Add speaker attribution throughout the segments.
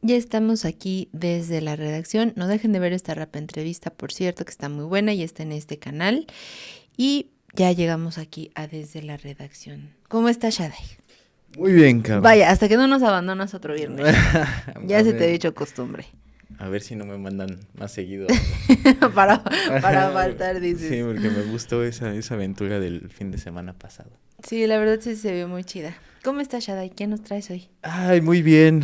Speaker 1: Ya estamos aquí desde la redacción. No dejen de ver esta rapa entrevista, por cierto, que está muy buena y está en este canal. Y ya llegamos aquí a desde la redacción. ¿Cómo está Shaday?
Speaker 2: Muy bien, Caro.
Speaker 1: Vaya, hasta que no nos abandonas otro viernes. Ya
Speaker 2: A
Speaker 1: se te ha
Speaker 2: ver,
Speaker 1: hecho costumbre.
Speaker 2: a ver si no me mandan más seguido.
Speaker 1: para, para faltar,
Speaker 2: Sí,
Speaker 1: dices.
Speaker 2: porque me gustó esa aventura del fin de semana pasado.
Speaker 1: Sí, la verdad sí se ve muy chida. ¿Cómo está Shaday? ¿Qué nos traes hoy?
Speaker 2: Ay, muy bien.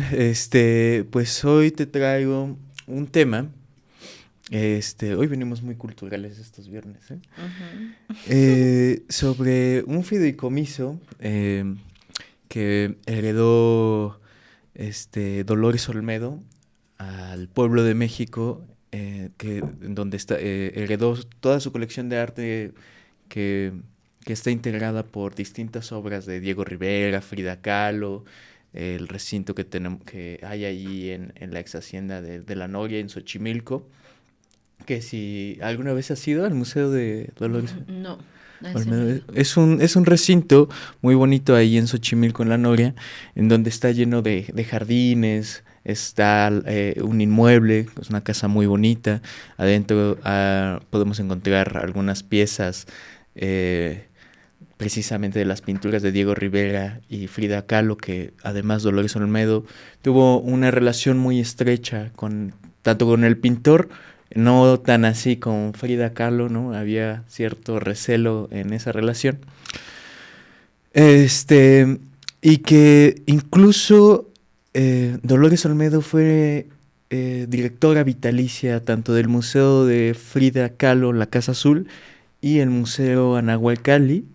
Speaker 2: Pues hoy te traigo un tema. Hoy venimos muy culturales estos viernes, ¿eh? Sobre un fideicomiso que heredó Dolores Olmedo al pueblo de México, en donde heredó toda su colección de arte que, que está integrada por distintas obras de Diego Rivera, Frida Kahlo, el recinto que hay allí en la ex hacienda de La Noria, en Xochimilco, que si alguna vez has ido al Museo de Dolores
Speaker 1: No, eso no he
Speaker 2: Olmedo,
Speaker 1: ido.
Speaker 2: es un recinto muy bonito ahí en Xochimilco, en La Noria, en donde está lleno de jardines, está un inmueble, es una casa muy bonita. Adentro podemos encontrar algunas piezas eh, precisamente de las pinturas de Diego Rivera y Frida Kahlo, que además Dolores Olmedo tuvo una relación muy estrecha tanto con el pintor, no tan así con Frida Kahlo, ¿no? Había cierto recelo en esa relación. Este, y que incluso Dolores Olmedo fue directora vitalicia tanto del Museo de Frida Kahlo, la Casa Azul, y el Museo Anahualcalli,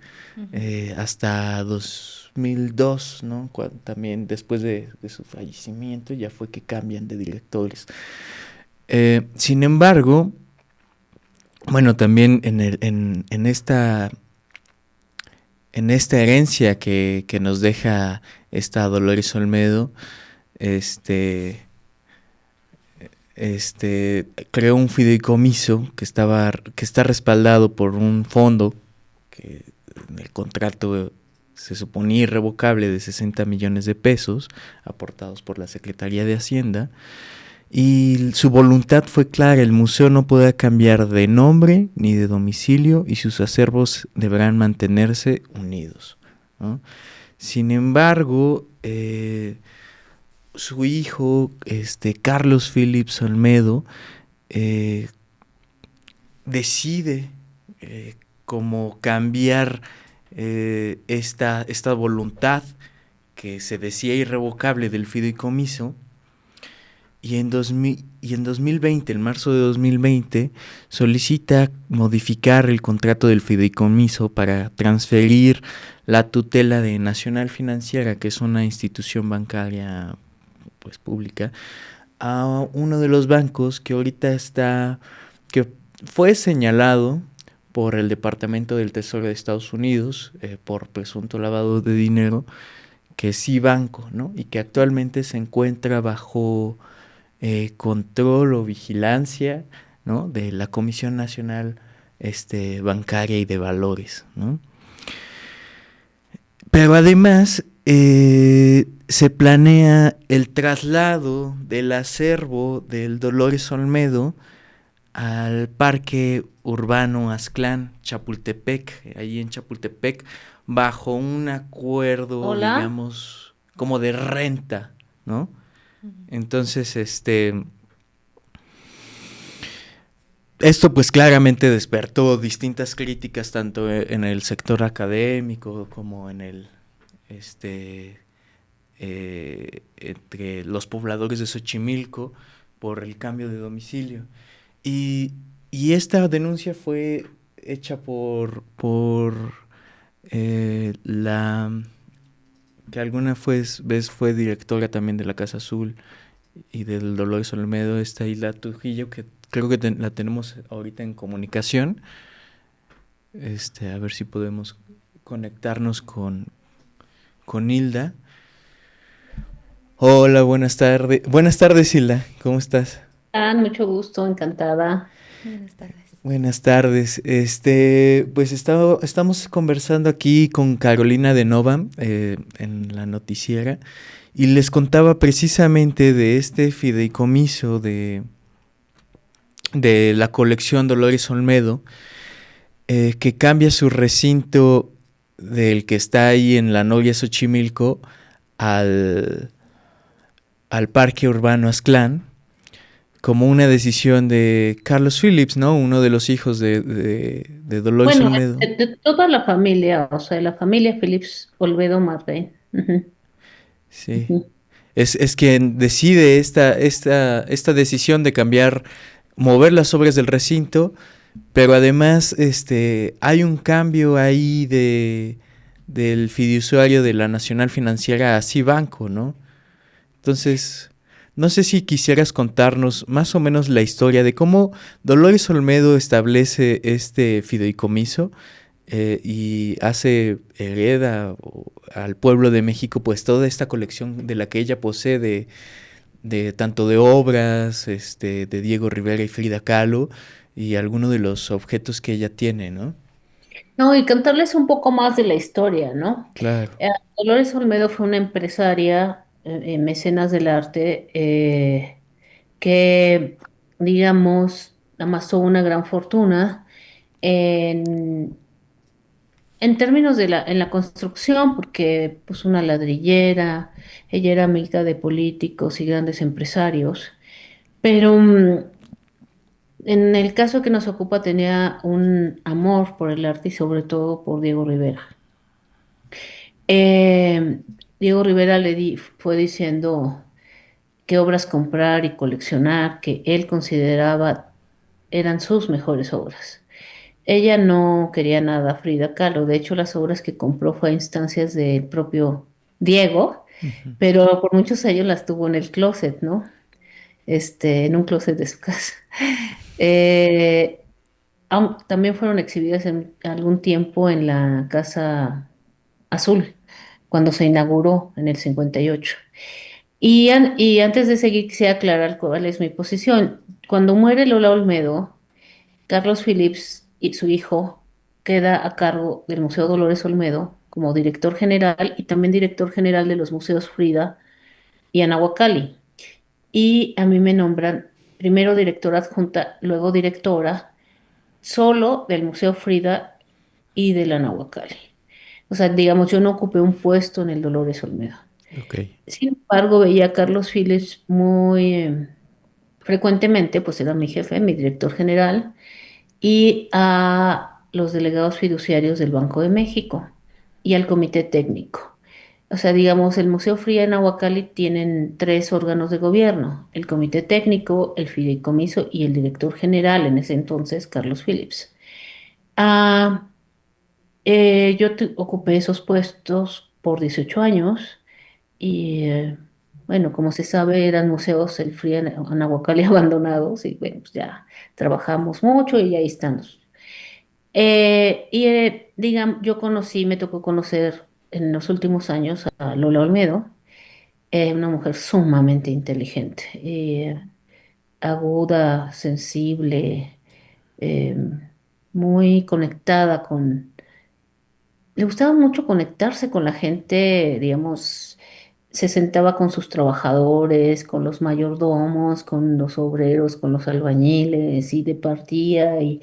Speaker 2: hasta 2002, ¿no? También después de su fallecimiento ya fue que cambian de directores. Sin embargo, bueno, también en esta herencia que nos deja esta Dolores Olmedo, este, creó un fideicomiso que está respaldado por un fondo que en el contrato se suponía irrevocable, de 60 millones de pesos aportados por la Secretaría de Hacienda. Y su voluntad fue clara: el museo no podrá cambiar de nombre ni de domicilio y sus acervos deberán mantenerse unidos, ¿no? Sin embargo, su hijo, Carlos Phillips Olmedo, eh, decide cómo cambiar esta voluntad que se decía irrevocable del fideicomiso. Y en 2020, en marzo de 2020, solicita modificar el contrato del fideicomiso para transferir la tutela de Nacional Financiera, que es una institución bancaria pues pública, a uno de los bancos que fue señalado por el Departamento del Tesoro de Estados Unidos por presunto lavado de dinero, que es Cibanco, ¿no? Y que actualmente se encuentra bajo control o vigilancia, ¿no? De la Comisión Nacional Bancaria y de Valores, ¿no? Pero además se planea el traslado del acervo del Dolores Olmedo al Parque Urbano Aztlán, Chapultepec, ahí en Chapultepec, bajo un acuerdo,
Speaker 1: Hola.
Speaker 2: digamos, como de renta, ¿no? Entonces, esto pues claramente despertó distintas críticas tanto en el sector académico como en este, entre los pobladores de Xochimilco por el cambio de domicilio. Y, y esta denuncia fue hecha por la que alguna vez fue directora también de la Casa Azul y del Dolores Olmedo, esta Hilda Trujillo, que creo que la tenemos ahorita en comunicación. A ver si podemos conectarnos con Hilda. Hola, buenas tardes. Buenas tardes, Hilda. ¿Cómo estás?
Speaker 3: Mucho gusto, encantada.
Speaker 1: Buenas tardes.
Speaker 2: Buenas tardes. Pues estamos conversando aquí con Carolina de Nova en la noticiera y les contaba precisamente de este fideicomiso de la colección Dolores Olmedo, que cambia su recinto del que está ahí en la Noria Xochimilco al, al Parque Urbano Aztlán, como una decisión de Carlos Phillips, ¿no? Uno de los hijos de Dolores
Speaker 3: Bueno,
Speaker 2: Olmedo.
Speaker 3: de toda la familia, o sea, la familia Phillips Olvedo Marrén. Ujú,
Speaker 2: Sí.
Speaker 3: ujú.
Speaker 2: Es quien decide esta decisión de cambiar, mover las obras del recinto, pero además hay un cambio ahí del fiduciario de la Nacional Financiera a Cibanco, ¿no? Entonces, no sé si quisieras contarnos más o menos la historia de cómo Dolores Olmedo establece este fideicomiso y hereda al pueblo de México pues toda esta colección de la que ella posee de tanto de obras de Diego Rivera y Frida Kahlo y algunos de los objetos que ella tiene, ¿no?
Speaker 3: No, y contarles un poco más de la historia, ¿no?
Speaker 2: Claro.
Speaker 3: Dolores Olmedo fue una empresaria, mecenas del arte, que, digamos, amasó una gran fortuna en, en términos en la construcción, porque pues una ladrillera, ella era amiga de políticos y grandes empresarios, pero en el caso que nos ocupa tenía un amor por el arte y sobre todo por Diego Rivera. Eh, Diego Rivera fue diciendo qué obras comprar y coleccionar que él consideraba eran sus mejores obras. Ella no quería nada Frida Kahlo, de hecho las obras que compró fue a instancias del propio Diego,
Speaker 2: Ujú.
Speaker 3: pero por muchos años las tuvo en el closet, ¿no? En un closet de su casa. Eh, También fueron exhibidas en algún tiempo en la Casa Azul, cuando se inauguró en el 58. Y antes de seguir, quisiera aclarar cuál es mi posición. Cuando muere Lola Olmedo, Carlos Phillips y su hijo queda a cargo del Museo Dolores Olmedo como director general y también director general de los museos Frida y Anahuacalli. Y a mí me nombran primero directora adjunta, luego directora solo del Museo Frida y de la Nahuacalli. O sea, digamos, yo no ocupé un puesto en el Dolores Olmedo.
Speaker 2: Ok.
Speaker 3: Sin embargo, veía a Carlos Phillips muy frecuentemente, pues era mi jefe, mi director general, y a los delegados fiduciarios del Banco de México y al comité técnico. O sea, digamos, el Museo Fría en Aguacali tienen tres órganos de gobierno: el comité técnico, el fideicomiso y el director general, en ese entonces, Carlos Phillips. Ah, ocupé esos puestos por 18 años y, bueno, como se sabe, eran museos el Fría en Anahuacalli abandonados y, bueno, pues ya trabajamos mucho y ahí estamos. Digamos, me tocó conocer en los últimos años a Lola Olmedo, una mujer sumamente inteligente, aguda, sensible, eh, muy conectada le gustaba mucho conectarse con la gente, digamos, se sentaba con sus trabajadores, con los mayordomos, con los obreros, con los albañiles y departía y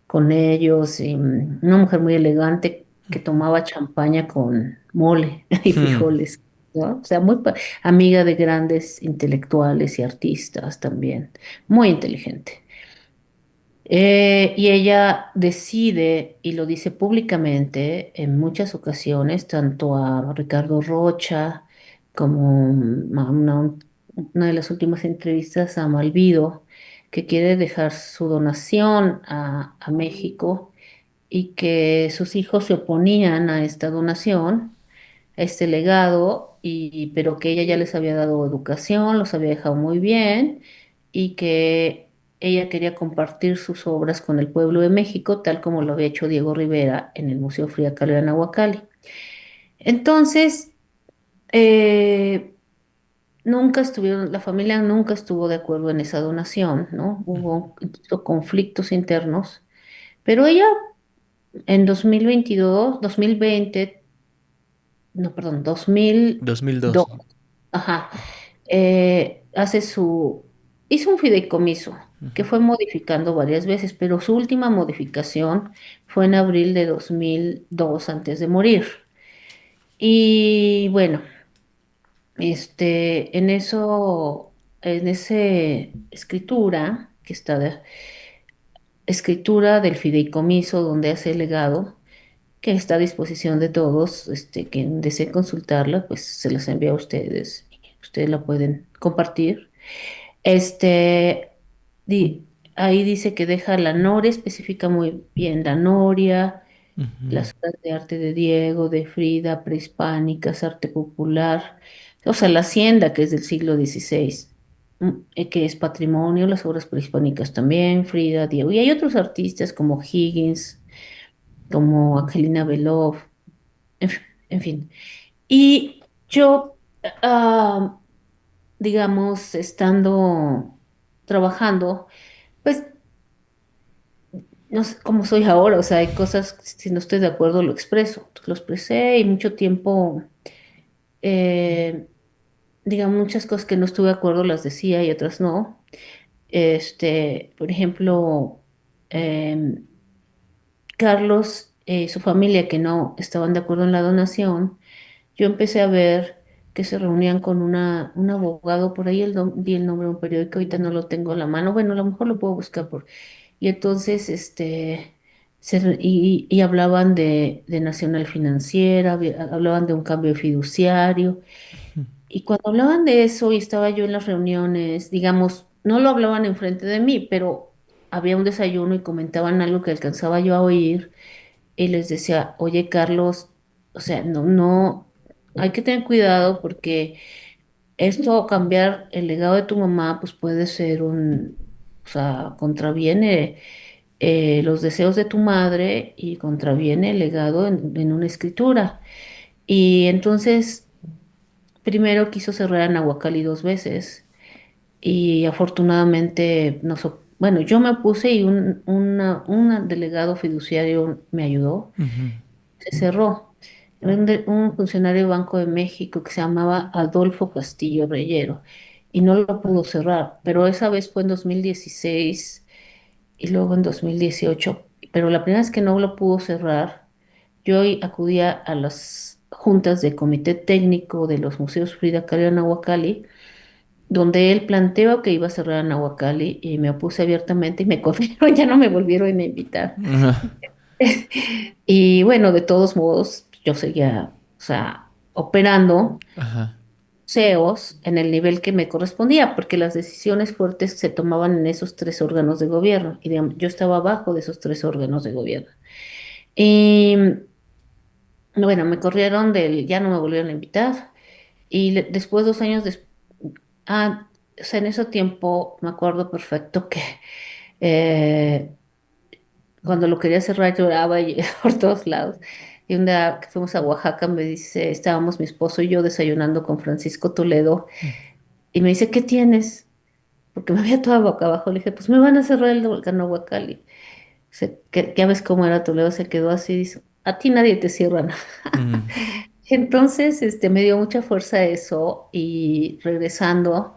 Speaker 3: con ellos. Y, una mujer muy elegante que tomaba champaña con mole y
Speaker 2: Hmm.
Speaker 3: frijoles, ¿no? O sea, amiga de grandes intelectuales y artistas también, muy inteligente. Y ella decide, y lo dice públicamente en muchas ocasiones, tanto a Ricardo Rocha como una de las últimas entrevistas a Malvido, que quiere dejar su donación a México y que sus hijos se oponían a esta donación, a este legado, pero que ella ya les había dado educación, los había dejado muy bien y que ella quería compartir sus obras con el pueblo de México, tal como lo había hecho Diego Rivera en el Museo Frida Kahlo de Nahuacalli. Entonces, eh, nunca estuvieron, la familia nunca estuvo de acuerdo en esa donación, ¿no? Hubo incluso conflictos internos, pero ella en 2020, no, perdón, 2002,
Speaker 2: 2002.
Speaker 3: ajá, hace hizo un fideicomiso que fue modificando varias veces, pero su última modificación fue en abril de 2002 antes de morir. Y bueno, en ese escritura, que está escritura del fideicomiso donde hace el legado, que está a disposición de todos, quien desee consultarla, pues se las envía a ustedes. Ustedes la pueden compartir. Este, ahí dice que deja la noria, especifica muy bien la noria,
Speaker 2: Ujú.
Speaker 3: las obras de arte de Diego, de Frida, prehispánicas, arte popular, o sea, la hacienda que es del siglo XVI, que es patrimonio, las obras prehispánicas también, Frida, Diego, y hay otros artistas como Higgins, como Angelina Belov, en fin. Y yo, ah, digamos, estando trabajando, pues no sé cómo soy ahora, o sea, hay cosas, si no estoy de acuerdo, lo expreso. Entonces, lo expresé y mucho tiempo, eh, digamos, muchas cosas que no estuve de acuerdo las decía y otras no. Por ejemplo, em, Carlos y su familia que no estaban de acuerdo en la donación, yo empecé a ver que se reunían con un abogado, por ahí di el nombre de un periódico, ahorita no lo tengo a la mano, bueno, a lo mejor lo puedo buscar y entonces, y hablaban de Nacional Financiera, hablaban de un cambio fiduciario, y cuando hablaban de eso y estaba yo en las reuniones, digamos, no lo hablaban enfrente de mí, pero había un desayuno y comentaban algo que alcanzaba yo a oír y les decía, oye, Carlos, o sea, no, hay que tener cuidado porque esto, cambiar el legado de tu mamá, pues puede ser o sea, contraviene los deseos de tu madre y contraviene el legado en una escritura. Y entonces, primero quiso cerrar a Nahuacali 2 veces y afortunadamente bueno, yo me opuse y un delegado fiduciario me ayudó,
Speaker 2: Ujú.
Speaker 3: se cerró. Era un funcionario de Banco de México que se llamaba Adolfo Castillo Reyero y no lo pudo cerrar, pero esa vez fue en 2016 y luego en 2018, pero la primera vez que no lo pudo cerrar, yo acudía a las juntas de comité técnico de los museos Frida Kahlo en Nahuacali, donde él planteó que iba a cerrar a Nahuacali y me opuse abiertamente y me corrieron, ya no me volvieron a invitar.
Speaker 2: Ajá.
Speaker 3: Y bueno, de todos modos, yo seguía, o sea, operando
Speaker 2: Ajá.
Speaker 3: CEOs en el nivel que me correspondía, porque las decisiones fuertes se tomaban en esos 3 órganos de gobierno, y digamos, yo estaba abajo de esos 3 órganos de gobierno. Y bueno, me corrieron ya no me volvieron a invitar, y después 2 años o sea, en ese tiempo me acuerdo perfecto que eh, cuando lo quería cerrar lloraba y por todos lados. Y un día que fuimos a Oaxaca, me dice, estábamos mi esposo y yo desayunando con Francisco Toledo, y me dice, ¿qué tienes? Porque me había toda boca abajo. Le dije, pues me van a cerrar el volcán Huacali. Que ya ves cómo era Toledo, se quedó así, dice, a ti nadie te cierra nada.
Speaker 2: Ujú.
Speaker 3: Entonces, me dio mucha fuerza eso y regresando,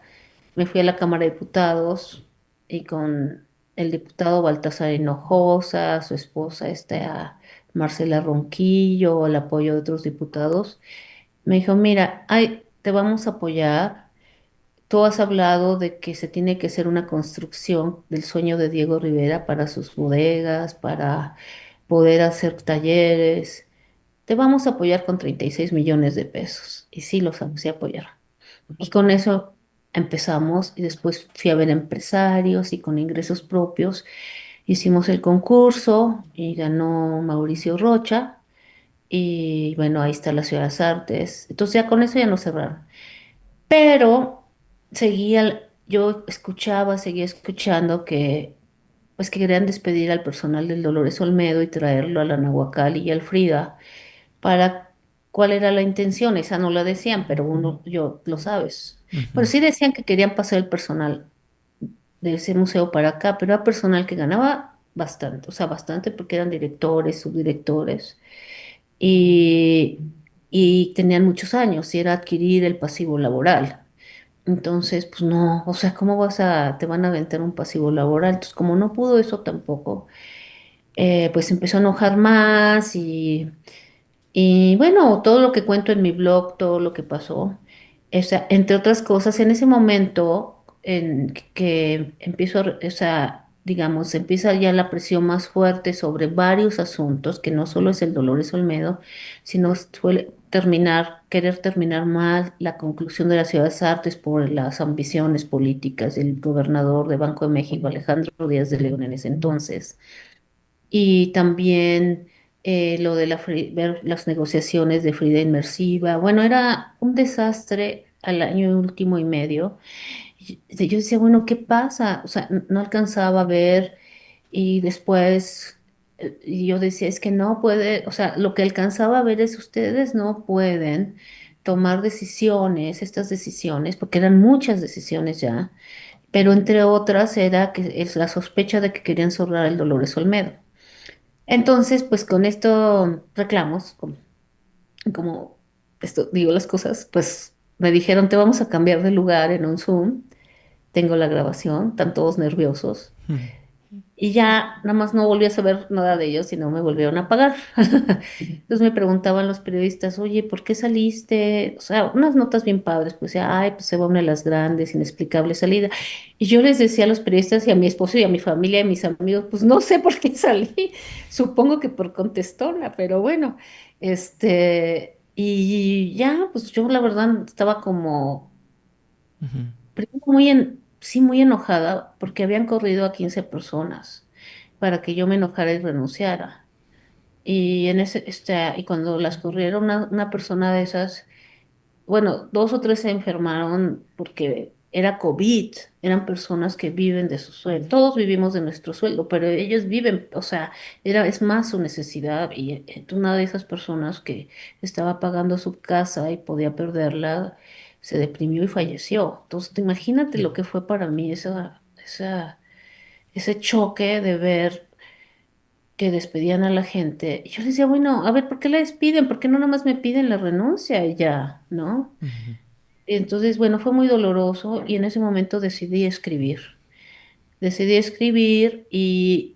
Speaker 3: me fui a la Cámara de Diputados y con el diputado Baltasar Hinojosa, su esposa, Marcela Ronquillo, el apoyo de otros diputados, me dijo, mira, te vamos a apoyar. Tú has hablado de que se tiene que hacer una construcción del sueño de Diego Rivera para sus bodegas, para poder hacer talleres. Te vamos a apoyar con 36 millones de pesos. Y sí, los vamos a apoyar. Y con eso empezamos y después fui a ver empresarios y con ingresos propios hicimos el concurso y ganó Mauricio Rocha. Y bueno, ahí está la Ciudad de las Artes. Entonces ya con eso ya nos cerraron. Pero seguía escuchando que, pues que querían despedir al personal del Dolores Olmedo y traerlo a la Nahuacali y al Frida para cuál era la intención, esa no la decían, pero uno, yo lo sabes. Pero
Speaker 2: Ujú.
Speaker 3: sí decían que querían pasar el personal de ese museo para acá, pero era personal que ganaba bastante, o sea, bastante porque eran directores, subdirectores, y, y tenían muchos años, y era adquirir el pasivo laboral. Entonces, pues no, o sea, ¿cómo te van a aventar un pasivo laboral? Entonces, como no pudo eso tampoco, pues empezó a enojar más y bueno, todo lo que cuento en mi blog, todo lo que pasó, o sea, entre otras cosas, en ese momento en que empiezo, o sea, digamos, empieza ya la presión más fuerte sobre varios asuntos, que no solo es el Dolores Olmedo, sino suele querer terminar mal la conclusión de las Ciudades Artes por las ambiciones políticas del gobernador de Banco de México, Alejandro Díaz de León en ese entonces y también lo de ver las negociaciones de Frida Inmersiva. Bueno, era un desastre al año último y medio. Y yo decía, bueno, ¿qué pasa? O sea, no alcanzaba a ver y después y yo decía, es que no puede, o sea, lo que alcanzaba a ver es ustedes no pueden tomar decisiones, estas decisiones, porque eran muchas decisiones ya, pero entre otras era que es la sospecha de que querían zorrar el Dolores Olmedo. Entonces, pues con esto reclamos, como esto digo las cosas, pues me dijeron, te vamos a cambiar de lugar en un Zoom, tengo la grabación, están todos nerviosos. Y ya nada más no volví a saber nada de ellos y no me volvieron a pagar. Entonces me preguntaban los periodistas, oye, ¿por qué saliste? O sea, unas notas bien padres, pues decía, ay, pues se va una de las grandes, inexplicable salida. Y yo les decía a los periodistas y a mi esposo y a mi familia y a mis amigos, pues no sé por qué salí, supongo que por contestona, pero bueno, y ya, pues yo la verdad estaba como
Speaker 2: Ujú.
Speaker 3: primero sí, muy enojada porque habían corrido a 15 personas para que yo me enojara y renunciara. Y y cuando las corrieron, una persona de esas, bueno, dos o tres se enfermaron porque era COVID, eran personas que viven de su sueldo. Todos vivimos de nuestro sueldo, pero ellos viven, o sea, es más su necesidad. Y una de esas personas que estaba pagando su casa y podía perderla, se deprimió y falleció. Entonces, imagínate lo que fue para mí ese choque de ver que despedían a la gente. Y yo les decía, bueno, a ver, ¿por qué la despiden? ¿Por qué no nomás me piden la renuncia y ya, ¿no?
Speaker 2: Ujú.
Speaker 3: Entonces, bueno, fue muy doloroso y en ese momento decidí escribir. Decidí escribir y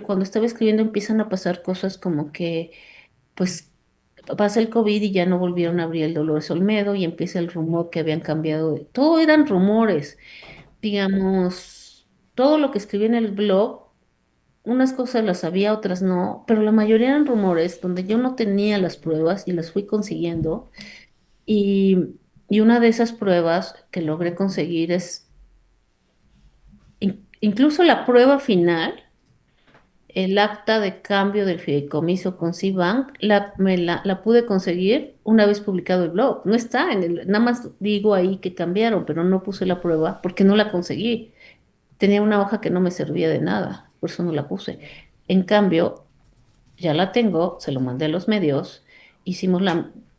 Speaker 3: cuando estaba escribiendo empiezan a pasar cosas como que, pues, pasa el COVID y ya no volvieron a abrir el Dolores Olmedo y empieza el rumor que habían cambiado de... Todo eran rumores, digamos, todo lo que escribí en el blog, unas cosas las sabía, otras no, pero la mayoría eran rumores donde yo no tenía las pruebas y las fui consiguiendo. Y una de esas pruebas que logré conseguir es incluso la prueba final, el acta de cambio del fideicomiso con Citibank, la pude conseguir una vez publicado el blog. No está nada más digo ahí que cambiaron, pero no puse la prueba porque no la conseguí. Tenía una hoja que no me servía de nada, por eso no la puse. En cambio, ya la tengo, se lo mandé a los medios,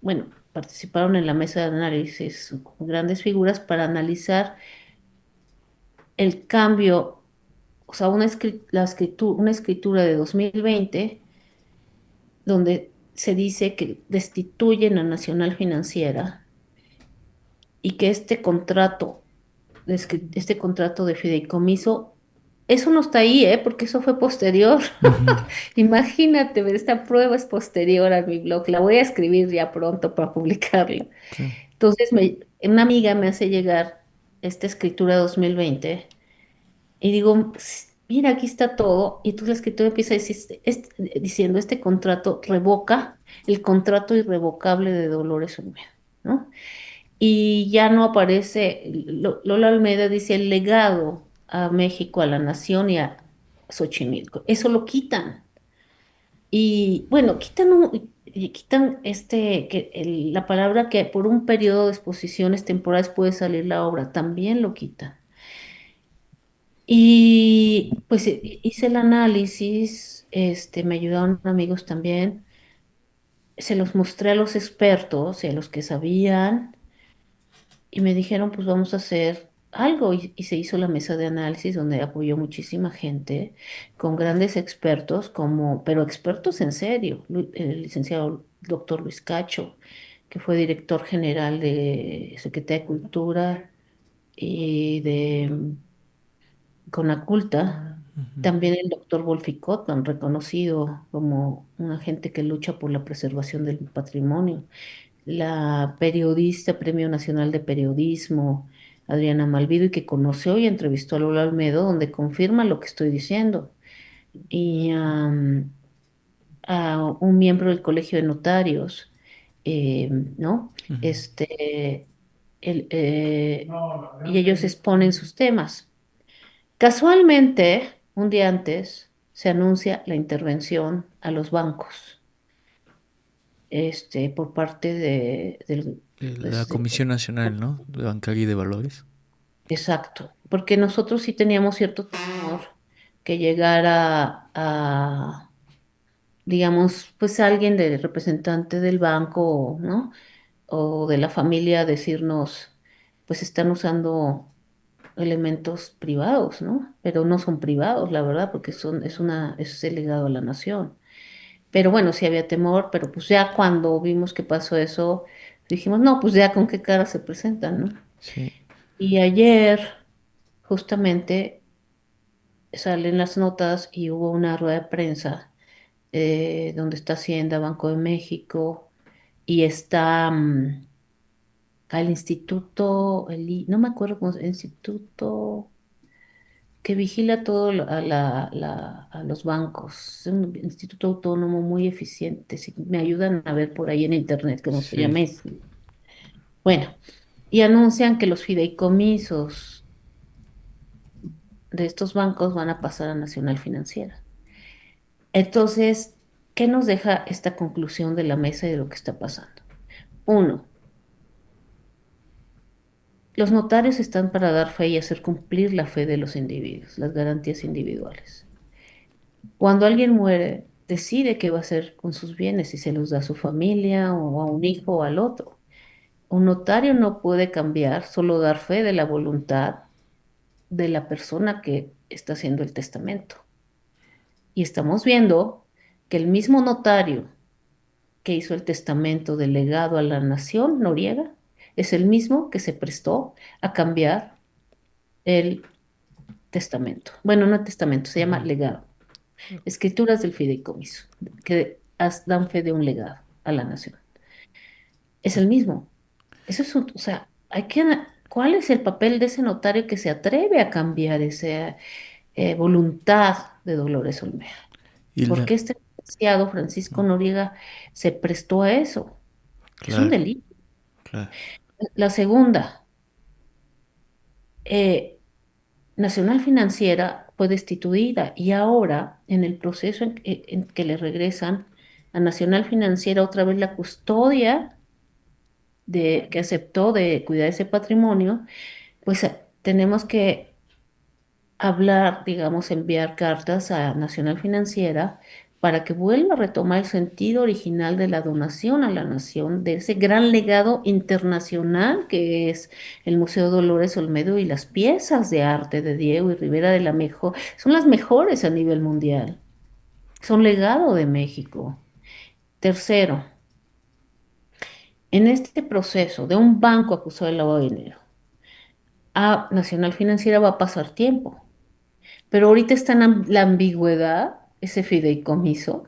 Speaker 3: bueno, participaron en la mesa de análisis grandes figuras para analizar el cambio, o sea, una escritura de 2020 donde se dice que destituyen a Nacional Financiera y que este contrato de fideicomiso, eso no está ahí, ¿eh? Porque eso fue posterior.
Speaker 2: Ujú.
Speaker 3: Imagínate, esta prueba es posterior a mi blog. La voy a escribir ya pronto para publicarla.
Speaker 2: Sí.
Speaker 3: Entonces, una amiga me hace llegar esta escritura de 2020 y digo, mira, aquí está todo. Y entonces la escritura empieza a decir, diciendo, este contrato revoca el contrato irrevocable de Dolores Olmedo, ¿no? Y ya no aparece, Lola Almeida dice el legado a México, a la nación y a Xochimilco. Eso lo quitan. Y bueno, quitan la palabra que por un periodo de exposiciones temporales puede salir la obra, también lo quitan. Y pues hice el análisis, me ayudaron amigos también. se los mostré a los expertos y a los que sabían y me dijeron, pues vamos a hacer algo y se hizo la mesa de análisis donde apoyó muchísima gente con grandes expertos como, pero expertos en serio, el licenciado doctor Luis Cacho, que fue director general de Secretaría de Cultura y de Conaculta. También el doctor Wolfi Cotton, reconocido como un agente que lucha por la preservación del patrimonio. La periodista, Premio Nacional de Periodismo, Adriana Malvido, y que conoció y entrevistó a Lola Almedo, donde confirma lo que estoy diciendo. Y a un miembro del Colegio de Notarios, ¿no?
Speaker 2: Ujú.
Speaker 3: Este, y ellos exponen sus temas. Casualmente, un día antes, se anuncia la intervención a los bancos, por parte
Speaker 2: De la
Speaker 3: pues,
Speaker 2: Comisión Nacional, ¿no? De Bancaria y de Valores.
Speaker 3: exacto, porque nosotros sí teníamos cierto temor que llegara digamos, pues alguien del representante del banco, ¿no? O de la familia a decirnos, pues están usando elementos privados, ¿no? Pero no son privados, la verdad, porque es el legado a la nación. Pero bueno, sí había temor, pero pues ya cuando vimos que pasó eso, dijimos, no, pues ya con qué cara se presentan, ¿no?
Speaker 2: Sí.
Speaker 3: Y ayer, justamente, salen las notas y hubo una rueda de prensa donde está Hacienda, Banco de México y está al instituto, no me acuerdo cómo es, el instituto que vigila todo a los bancos. Es un instituto autónomo muy eficiente. Si me ayudan a ver por ahí en internet cómo se
Speaker 2: Sí.
Speaker 3: llama. Bueno, y anuncian que los fideicomisos de estos bancos van a pasar a Nacional Financiera. Entonces, ¿qué nos deja esta conclusión de la mesa y de lo que está pasando? Uno, los notarios están para dar fe y hacer cumplir la fe de los individuos, las garantías individuales. Cuando alguien muere, decide qué va a hacer con sus bienes, si se los da a su familia o a un hijo o al otro. Un notario no puede cambiar, solo dar fe de la voluntad de la persona que está haciendo el testamento. Y estamos viendo que el mismo notario que hizo el testamento del legado a la nación, Noriega, es el mismo que se prestó a cambiar el testamento. Bueno, no testamento, se llama legado. Escrituras del fideicomiso, que dan fe de un legado a la nación. Es el mismo. Eso es o sea, ¿cuál es el papel de ese notario que se atreve a cambiar esa voluntad de Dolores Olmedo?
Speaker 2: Y
Speaker 3: ¿Por
Speaker 2: la,
Speaker 3: qué este licenciado Francisco Noriega se prestó a eso? Es un
Speaker 2: claro,
Speaker 3: delito.
Speaker 2: claro.
Speaker 3: La segunda, eh, Nacional Financiera fue destituida y ahora en el proceso en que le regresan a Nacional Financiera otra vez la custodia que aceptó de cuidar ese patrimonio, pues tenemos que hablar, digamos, enviar cartas a Nacional Financiera para que vuelva a retomar el sentido original de la donación a la nación, de ese gran legado internacional que es el Museo Dolores Olmedo y las piezas de arte de Diego y Rivera de la Mejor, son las mejores a nivel mundial, son legado de México. Tercero, en este proceso de un banco acusado de lavado de dinero, a Nacional Financiera va a pasar tiempo. Pero ahorita está en la ambigüedad, ese fideicomiso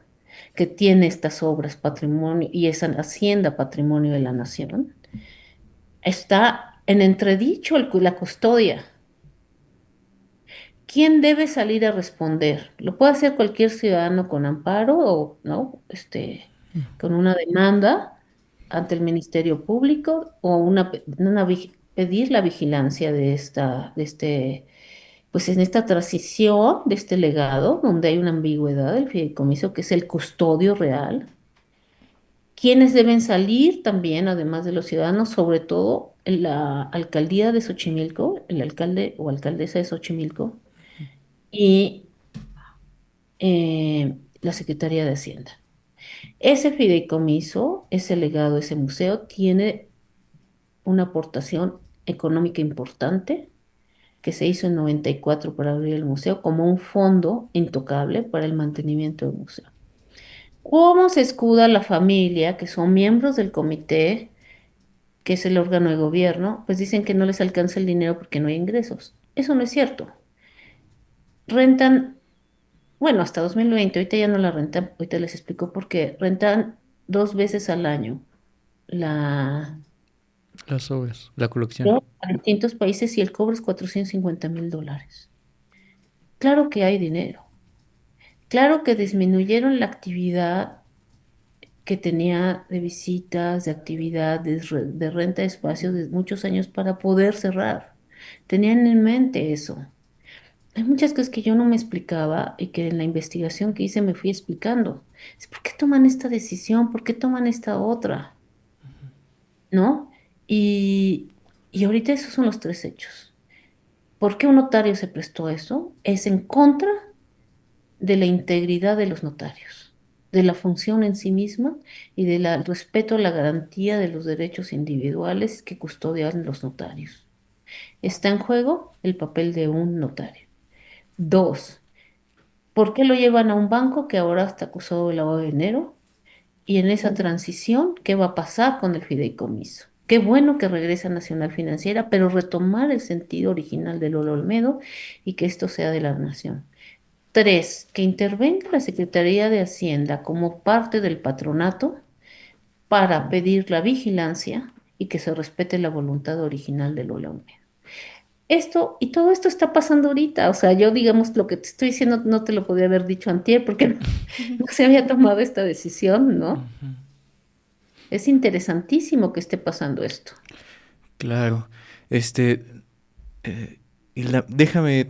Speaker 3: que tiene estas obras patrimonio y esa hacienda patrimonio de la nación, está en entredicho la custodia. ¿Quién debe salir a responder? Lo puede hacer cualquier ciudadano con amparo o, ¿no? Con una demanda ante el Ministerio Público o pedir la vigilancia pues en esta transición de este legado, donde hay una ambigüedad del fideicomiso, que es el custodio real, quienes deben salir también, además de los ciudadanos, sobre todo en la alcaldía de Xochimilco, el alcalde o alcaldesa de Xochimilco, y la Secretaría de Hacienda. Ese fideicomiso, ese legado, ese museo tiene una aportación económica importante que se hizo en 94 para abrir el museo como un fondo intocable para el mantenimiento del museo. ¿Cómo se escuda la familia, que son miembros del comité, que es el órgano de gobierno? Pues dicen que no les alcanza el dinero porque no hay ingresos. Eso no es cierto. Rentan, bueno, hasta 2020, ahorita ya no la rentan, ahorita les explico por qué. Rentan 2 veces al año la,
Speaker 2: Las obras, la colección.
Speaker 3: ¿no? A distintos países y el cobro es $450,000. Claro que hay dinero. Claro que disminuyeron la actividad que tenía de visitas, de actividades, de renta de espacios de muchos años para poder cerrar. Tenían en mente eso. Hay muchas cosas que yo no me explicaba y que en la investigación que hice me fui explicando. ¿Por qué toman esta decisión? ¿Por qué toman esta otra? ¿No? Y, y ahorita esos son los tres hechos. ¿Por qué un notario se prestó a eso? Es en contra de la integridad de los notarios, de la función en sí misma y del respeto a la garantía de los derechos individuales que custodian los notarios. Está en juego el papel de un notario. Dos, ¿por qué lo llevan a un banco que ahora está acusado de lavado de dinero? Y en esa transición, ¿qué va a pasar con el fideicomiso? Qué bueno que regresa a Nacional Financiera, pero retomar el sentido original del Lolo Olmedo y que esto sea de la nación. Tres, que intervenga la Secretaría de Hacienda como parte del patronato para pedir la vigilancia y que se respete la voluntad original del Lolo Olmedo. Esto y todo esto está pasando ahorita, o sea, yo digamos lo que te estoy diciendo no te lo podía haber dicho antier porque no se había tomado esta decisión, ¿no? Es interesantísimo que esté pasando esto.
Speaker 2: Claro. Este, déjame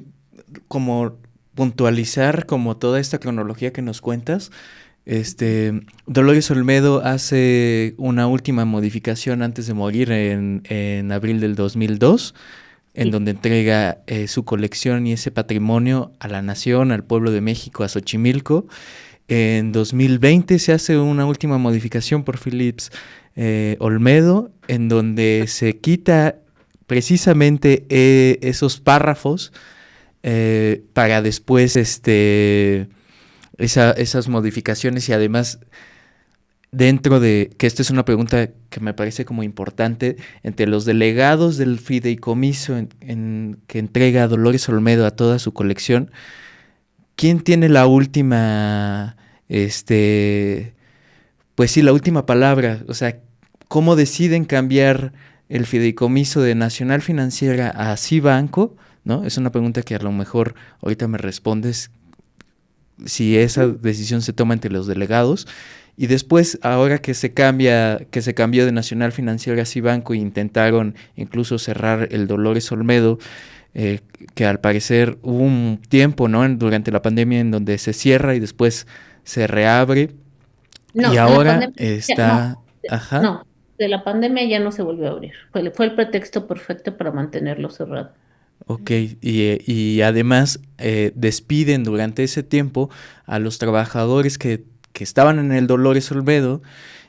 Speaker 2: como puntualizar como toda esta cronología que nos cuentas. Dolores Olmedo hace una última modificación antes de morir en abril del 2002, en
Speaker 3: Sí.
Speaker 2: donde entrega su colección y ese patrimonio a la nación, al pueblo de México, a Xochimilco. En 2020 se hace una última modificación por Philips Olmedo, en donde se quita precisamente esos párrafos para después esas modificaciones y además dentro de, que esta es una pregunta que me parece como importante, entre los delegados del fideicomiso que entrega Dolores Olmedo a toda su colección, ¿quién tiene la última, pues sí, la última palabra? O sea, ¿cómo deciden cambiar el fideicomiso de Nacional Financiera a Cibanco? ¿No? Es una pregunta que a lo mejor ahorita me respondes si esa decisión se toma entre los delegados. Y después, ahora que se cambió de Nacional Financiera a Cibanco e intentaron incluso cerrar el Dolores Olmedo, que al parecer hubo un tiempo, ¿no? Durante la pandemia en donde se cierra y después se reabre. Y
Speaker 3: No, en la
Speaker 2: ahora
Speaker 3: pandemia
Speaker 2: está, ajá,
Speaker 3: no, de la pandemia ya no se volvió a abrir. Fue el pretexto perfecto para mantenerlo cerrado.
Speaker 2: ok. Y además despiden durante ese tiempo a los trabajadores que estaban en el Dolores Olmedo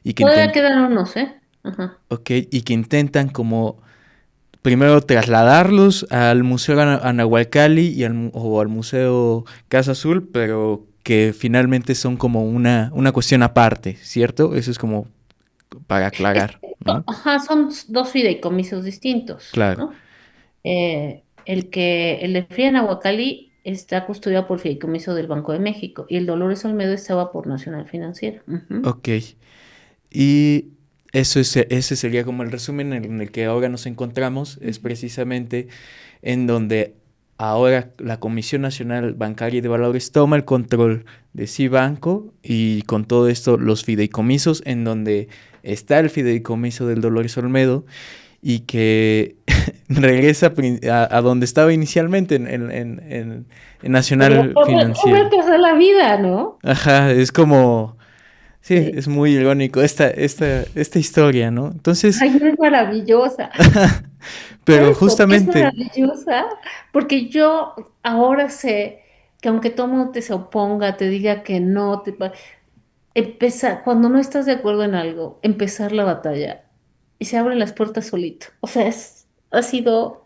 Speaker 2: y que
Speaker 3: Todavía quedan unos, ¿eh? Ajá.
Speaker 2: y que intentan como primero trasladarlos al Museo Anahualcali o al Museo Casa Azul, pero que finalmente son como una cuestión aparte, ¿cierto? Eso es como para aclarar, ¿no?
Speaker 3: Ajá, son dos fideicomisos distintos,
Speaker 2: Claro,
Speaker 3: ¿no? El de Fría Nahuacalli está custodiado por el fideicomiso del Banco de México y el Dolores Olmedo estaba por Nacional Financiera. Ujú.
Speaker 2: ok. Y ese sería como el resumen en el que ahora nos encontramos, es precisamente en donde ahora la Comisión Nacional Bancaria y de Valores toma el control de Cibanco y con todo esto los fideicomisos, en donde está el fideicomiso del Dolores Olmedo y que regresa a donde estaba inicialmente en
Speaker 3: Pero
Speaker 2: Nacional
Speaker 3: ¿cómo
Speaker 2: Financiero.
Speaker 3: que es la vida, no?
Speaker 2: Ajá, es como, sí,
Speaker 3: Sí.
Speaker 2: es muy irónico esta historia, ¿no? Entonces,
Speaker 3: Ay, no es maravillosa.
Speaker 2: pero
Speaker 3: ¿Sabes por qué es
Speaker 2: justamente,
Speaker 3: maravillosa? Porque yo ahora sé que aunque todo mundo te se oponga, te diga que no, empezar, cuando no estás de acuerdo en algo, empezar la batalla y se abren las puertas solito. O sea, ha sido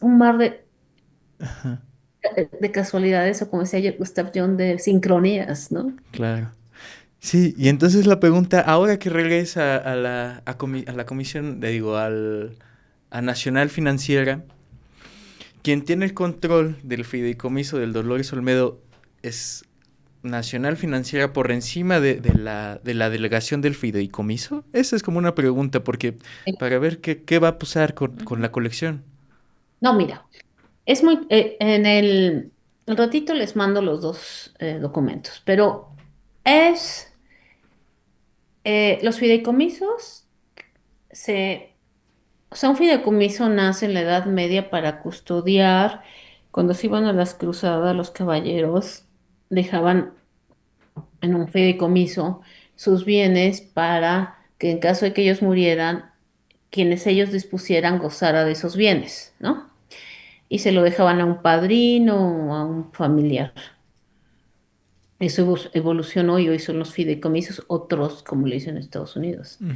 Speaker 3: un mar de casualidades, o como decía ayer Gustav Jung, de sincronías, ¿no?
Speaker 2: Claro. Sí, y entonces la pregunta, ahora que regresa a la comisión, digo, a Nacional Financiera, quien tiene el control del fideicomiso del Dolores Olmedo es Nacional Financiera por encima de la delegación del fideicomiso. Esa es como una pregunta, porque para ver qué va a pasar con la colección.
Speaker 3: No, mira, es muy, en el ratito les mando los dos documentos, pero es, los fideicomisos se, o sea, un fideicomiso nace en la Edad Media para custodiar, cuando se iban a las cruzadas, los caballeros dejaban en un fideicomiso sus bienes para que en caso de que ellos murieran, quienes ellos dispusieran gozara de esos bienes, ¿no? Y se lo dejaban a un padrino o a un familiar. Eso evolucionó y hoy son los fideicomisos, otros, como le dicen en Estados Unidos.
Speaker 2: Ujú.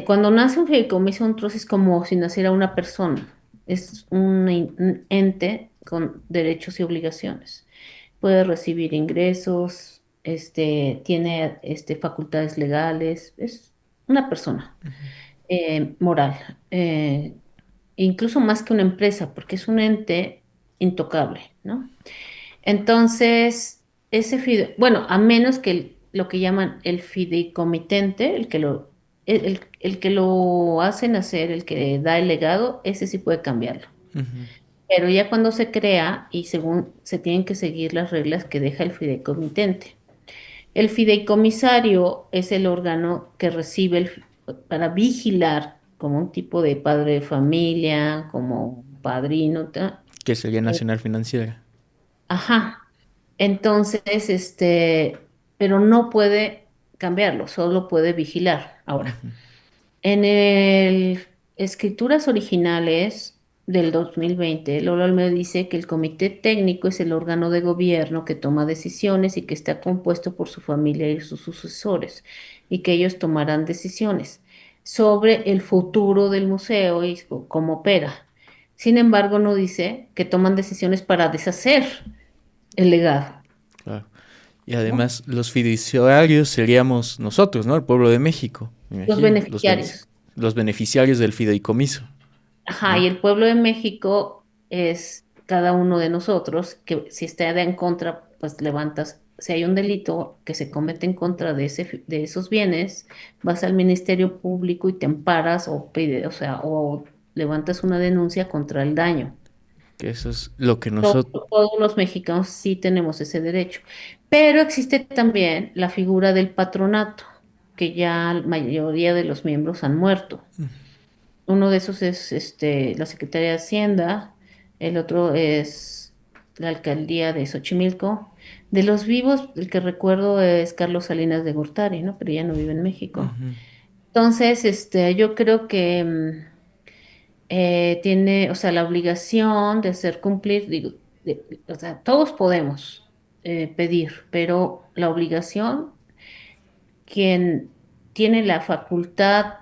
Speaker 3: Cuando nace un fideicomiso, un trozo es como si naciera una persona. Es un ente con derechos y obligaciones. Puede recibir ingresos, tiene facultades legales, es una persona moral. Incluso más que una empresa, porque es un ente intocable, ¿no? Entonces, bueno, a menos que lo que llaman el fideicomitente, el que lo hace nacer, el que da el legado, ese sí puede cambiarlo.
Speaker 2: Ujú.
Speaker 3: Pero ya cuando se crea y según se tienen que seguir las reglas que deja el fideicomitente. El fideicomisario es el órgano que recibe para vigilar como un tipo de padre de familia, como padrino,
Speaker 2: Que sería
Speaker 3: eh,
Speaker 2: Nacional Financiera.
Speaker 3: ajá. Entonces, pero no puede cambiarlo, solo puede vigilar. Ahora,
Speaker 2: Ujú.
Speaker 3: en el escrituras originales del 2020, Lola Almeida dice que el comité técnico es el órgano de gobierno que toma decisiones y que está compuesto por su familia y sus sucesores, y que ellos tomarán decisiones sobre el futuro del museo y cómo opera. Sin embargo, no dice que toman decisiones para deshacer el legado,
Speaker 2: Claro. Y
Speaker 3: ¿no?
Speaker 2: además los fiduciarios seríamos nosotros, ¿no? El pueblo de México, me
Speaker 3: Los
Speaker 2: imagino.
Speaker 3: beneficiarios.
Speaker 2: Los beneficiarios del fideicomiso,
Speaker 3: Ajá,
Speaker 2: ¿no?
Speaker 3: y el pueblo de México es cada uno de nosotros que si está en contra, pues levantas, si hay un delito que se comete en contra de esos bienes, vas al Ministerio Público y te amparas o pide, o sea, o levantas una denuncia contra el daño.
Speaker 2: Que eso es lo que
Speaker 3: Todos,
Speaker 2: nosotros...
Speaker 3: todos los mexicanos sí tenemos ese derecho. Pero existe también la figura del patronato, que ya la mayoría de los miembros han muerto. Uno de esos es la Secretaría de Hacienda, el otro es la Alcaldía de Xochimilco. De los vivos, el que recuerdo es Carlos Salinas de Gortari, ¿no? Pero ya no vive en México. Entonces, yo creo que tiene, o sea, la obligación de hacer cumplir, digo, o sea, todos podemos pedir, pero la obligación, quien tiene la facultad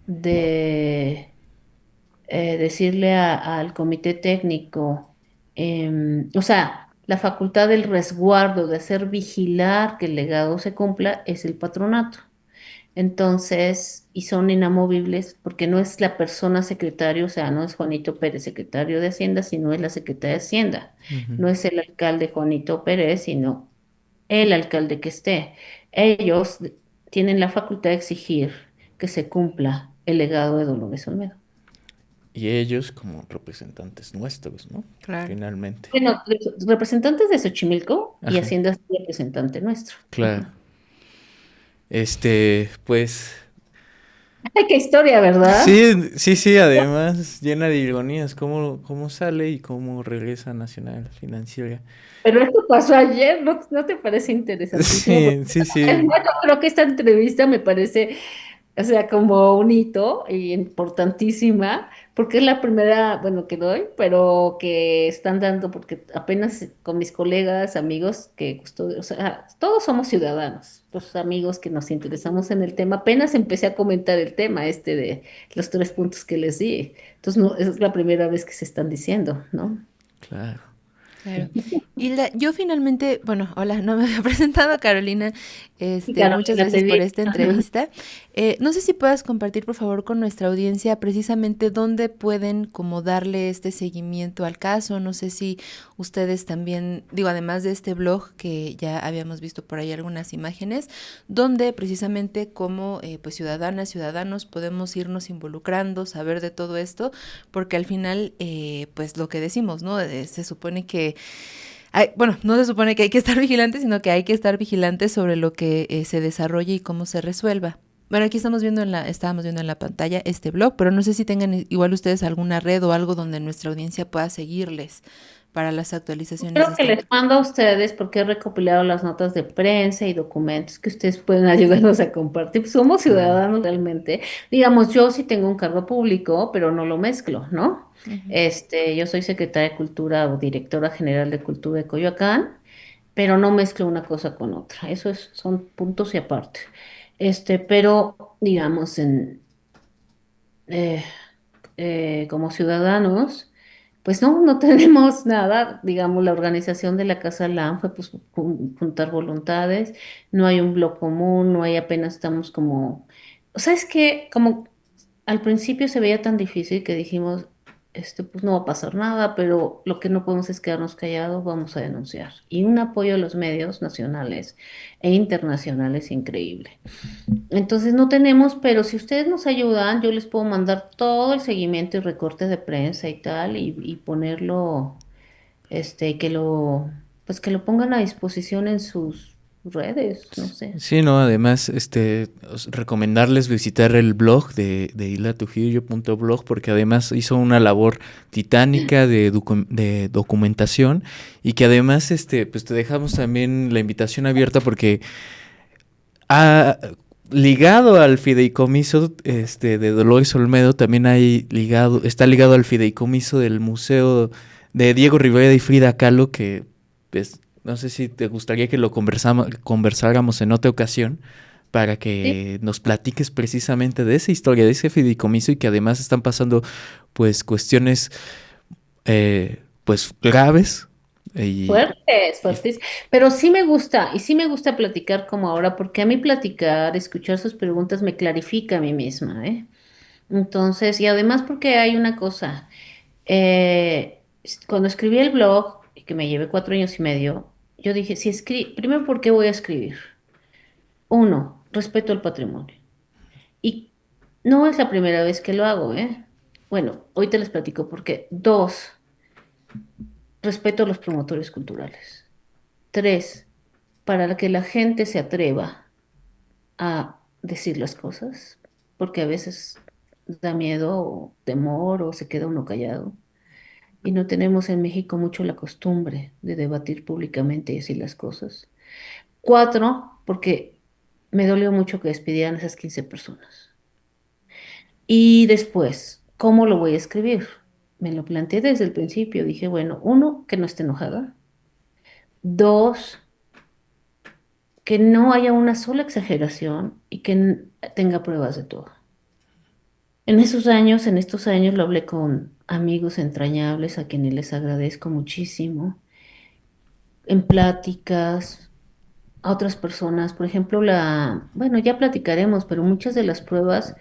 Speaker 3: de decirle al comité técnico, o sea, la facultad del resguardo, de hacer vigilar que el legado se cumpla, es el patronato. Entonces, y son inamovibles porque no es la persona secretario, o sea, no es Juanito Pérez, secretario de Hacienda, sino es la secretaria de Hacienda.
Speaker 2: Ujú.
Speaker 3: No es el alcalde Juanito Pérez, sino el alcalde que esté. Ellos tienen la facultad de exigir que se cumpla el legado de Dolores Olmedo.
Speaker 2: Y ellos como representantes nuestros, ¿no?
Speaker 1: Claro.
Speaker 2: Finalmente.
Speaker 3: Bueno, los representantes de Xochimilco y
Speaker 2: Ajá,
Speaker 3: Hacienda es representante nuestro.
Speaker 2: claro.
Speaker 3: Ajá.
Speaker 2: Pues...
Speaker 3: Ay, qué historia, ¿verdad?
Speaker 2: Sí, sí, sí, además llena de ironías, cómo sale y cómo regresa a Nacional Financiera.
Speaker 3: Pero esto pasó ayer, ¿no te parece interesantísimo?
Speaker 2: Sí, sí,
Speaker 3: Es
Speaker 2: sí,
Speaker 3: más, yo creo que esta entrevista me parece, O sea, como un hito y importantísima, porque es la primera, bueno, que doy, pero que están dando, porque apenas con mis colegas, amigos, que o sea, todos somos ciudadanos, los amigos que nos interesamos en el tema, apenas empecé a comentar el tema este de los 3 puntos que les di. Entonces, no, es la primera vez que se están diciendo, ¿no?
Speaker 2: Claro.
Speaker 1: Claro. Hilda, yo finalmente, bueno, hola, no me había presentado, Carolina.
Speaker 3: Y
Speaker 1: Muchas
Speaker 3: Carolina, te
Speaker 1: gracias por
Speaker 3: vi.
Speaker 1: esta
Speaker 3: Ajá.
Speaker 1: entrevista. No sé si puedas compartir, por favor, con nuestra audiencia precisamente dónde pueden como darle este seguimiento al caso. No sé si ustedes también, digo, además de este blog que ya habíamos visto por ahí algunas imágenes, donde precisamente como pues ciudadanas, ciudadanos podemos irnos involucrando, saber de todo esto, porque al final, pues lo que decimos, ¿no? Se supone que bueno, no se supone que hay que estar vigilantes, sino que hay que estar vigilantes sobre lo que se desarrolle y cómo se resuelva. Bueno, aquí estábamos viendo en la pantalla este blog, pero no sé si tengan igual ustedes alguna red o algo donde nuestra audiencia pueda seguirles para las actualizaciones de
Speaker 3: Creo que
Speaker 1: este.
Speaker 3: les mando a ustedes porque he recopilado las notas de prensa y documentos que ustedes pueden ayudarnos a compartir. Pues somos
Speaker 2: Claro.
Speaker 3: ciudadanos realmente. Digamos, yo sí tengo un cargo público, pero no lo mezclo, ¿no?
Speaker 1: Ujú.
Speaker 3: Yo soy secretaria de Cultura o directora general de Cultura de Coyoacán, pero no mezclo una cosa con otra. Son puntos y aparte. Pero digamos, eh, como ciudadanos, pues no, no tenemos nada. Digamos, la organización de la Casa LAM fue pues juntar voluntades, no hay un blog común, no hay apenas estamos como, o sea, es que como al principio se veía tan difícil que dijimos, pues no va a pasar nada, pero lo que no podemos es quedarnos callados, vamos a denunciar. Y un apoyo a los medios nacionales e internacionales increíble. Entonces no tenemos, pero si ustedes nos ayudan, yo les puedo mandar todo el seguimiento y recorte de prensa y tal, y ponerlo, pues que lo pongan a disposición en sus redes, no sé.
Speaker 2: Sí, no, además, recomendarles visitar el blog de hilatujiyo.blog porque además hizo una labor titánica de documentación y que además, pues te dejamos también la invitación abierta porque ha ligado al fideicomiso, de Dolores Olmedo también está ligado al fideicomiso del Museo de Diego Rivera y Frida Kahlo que, pues, no sé si te gustaría que lo conversáramos en otra ocasión para
Speaker 3: Sí,
Speaker 2: que nos platiques precisamente de esa historia, de ese fideicomiso y que además están pasando pues cuestiones pues graves y,
Speaker 3: fuertes,
Speaker 2: y
Speaker 3: fuertes. Pero sí me gusta, y sí me gusta platicar como ahora, porque a mí platicar, escuchar sus preguntas me clarifica a mí misma, ¿eh? Entonces, y además porque hay una cosa. Cuando escribí el blog, y que me llevé 4 años y medio, yo dije, primero, ¿por qué voy a escribir? Uno, respeto al patrimonio. Y no es la primera vez que lo hago, ¿eh? Bueno, hoy te les platico por qué. Dos, respeto a los promotores culturales. Tres, para que la gente se atreva a decir las cosas, porque a veces da miedo o temor o se queda uno callado. Y no tenemos en México mucho la costumbre de debatir públicamente y decir las cosas. Cuatro, porque me dolió mucho que despidieran a esas 15 personas. Y después, ¿cómo lo voy a escribir? Me lo planteé desde el principio. Dije, bueno, uno, que no esté enojada. Dos, que no haya una sola exageración y que tenga pruebas de todo. En estos años lo hablé con amigos entrañables a quienes les agradezco muchísimo, en pláticas, a otras personas. Por ejemplo, bueno, ya platicaremos, pero muchas de las pruebas,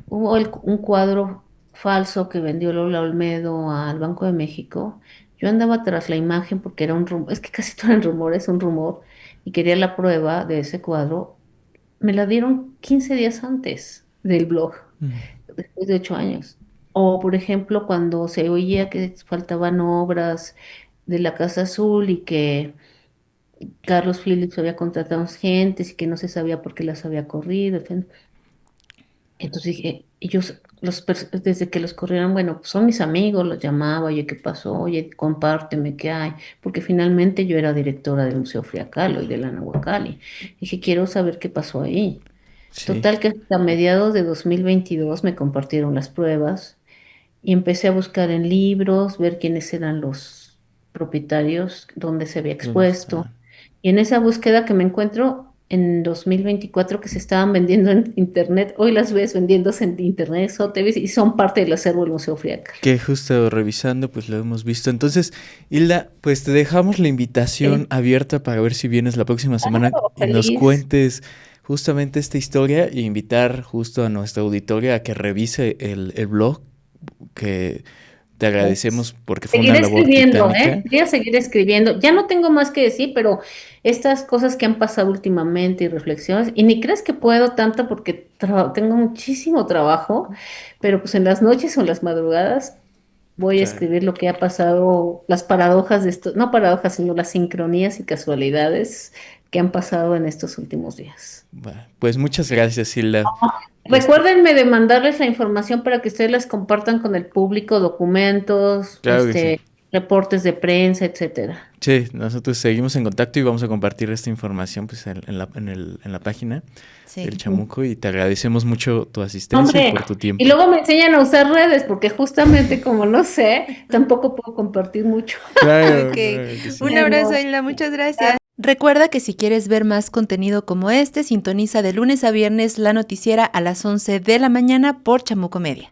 Speaker 3: hubo un cuadro falso que vendió Lola Olmedo al Banco de México. Yo andaba tras la imagen porque era un rumor, es que casi todo eran rumores, un rumor, y quería la prueba de ese cuadro. Me la dieron 15 días antes del blog, después de 8 años. O, por ejemplo, cuando se oía que faltaban obras de la Casa Azul y que Carlos Phillips había contratado gentes y que no se sabía por qué las había corrido. En fin. Entonces dije, ellos, desde que los corrieron, bueno, pues son mis amigos, los llamaba, oye, ¿qué pasó? Oye, compárteme qué hay, porque finalmente yo era directora del Museo Frida Kahlo y de la Nahuacali. Dije, quiero saber qué pasó ahí.
Speaker 2: Sí,
Speaker 3: Total que hasta mediados de 2022 me compartieron las pruebas y empecé a buscar en libros, ver quiénes eran los propietarios, dónde se había
Speaker 2: ¿dónde
Speaker 3: expuesto.
Speaker 2: está?
Speaker 3: Y en esa búsqueda que me encuentro en 2024 que se estaban vendiendo en internet, hoy las ves vendiéndose en internet, Sotheby's, y son parte del acervo del Museo Friacal.
Speaker 2: Que justo revisando, pues lo hemos visto. Entonces, Hilda, pues te dejamos la invitación
Speaker 3: Sí.
Speaker 2: abierta para ver si vienes la próxima semana
Speaker 3: Claro,
Speaker 2: y nos
Speaker 3: feliz.
Speaker 2: cuentes justamente esta historia y invitar justo a nuestra auditoria a que revise el blog, que te agradecemos porque fue una
Speaker 3: Seguiré
Speaker 2: labor
Speaker 3: escribiendo, ¿eh?
Speaker 2: titánica.
Speaker 3: Voy a seguir escribiendo. Ya no tengo más que decir, pero estas cosas que han pasado últimamente y reflexiones, y ni crees que puedo tanto porque tengo muchísimo trabajo, pero pues en las noches o en las madrugadas voy a
Speaker 2: Claro.
Speaker 3: escribir lo que ha pasado, las paradojas de esto, no paradojas, sino las sincronías y casualidades que han pasado en estos últimos días.
Speaker 2: Pues muchas gracias, Hilda. Este,
Speaker 3: Recuérdenme de mandarles la información para que ustedes las compartan con el público, documentos,
Speaker 2: claro que sí.
Speaker 3: reportes de prensa, etcétera.
Speaker 2: Sí, nosotros seguimos en contacto y vamos a compartir esta información pues en la página del
Speaker 1: Sí.
Speaker 3: Ujú.
Speaker 2: Chamuco y te agradecemos mucho tu asistencia y
Speaker 3: Hombre,
Speaker 2: por tu
Speaker 3: y
Speaker 2: tiempo.
Speaker 3: luego me enseñan a usar redes, porque justamente como no sé, tampoco puedo compartir mucho.
Speaker 2: Claro,
Speaker 1: Ok,
Speaker 2: claro que sí.
Speaker 1: un abrazo,
Speaker 3: Bueno,
Speaker 1: Isla, muchas gracias. Recuerda que si quieres ver más contenido como este, sintoniza de lunes a viernes la noticiera a las 11 de la mañana por Chamuco Media.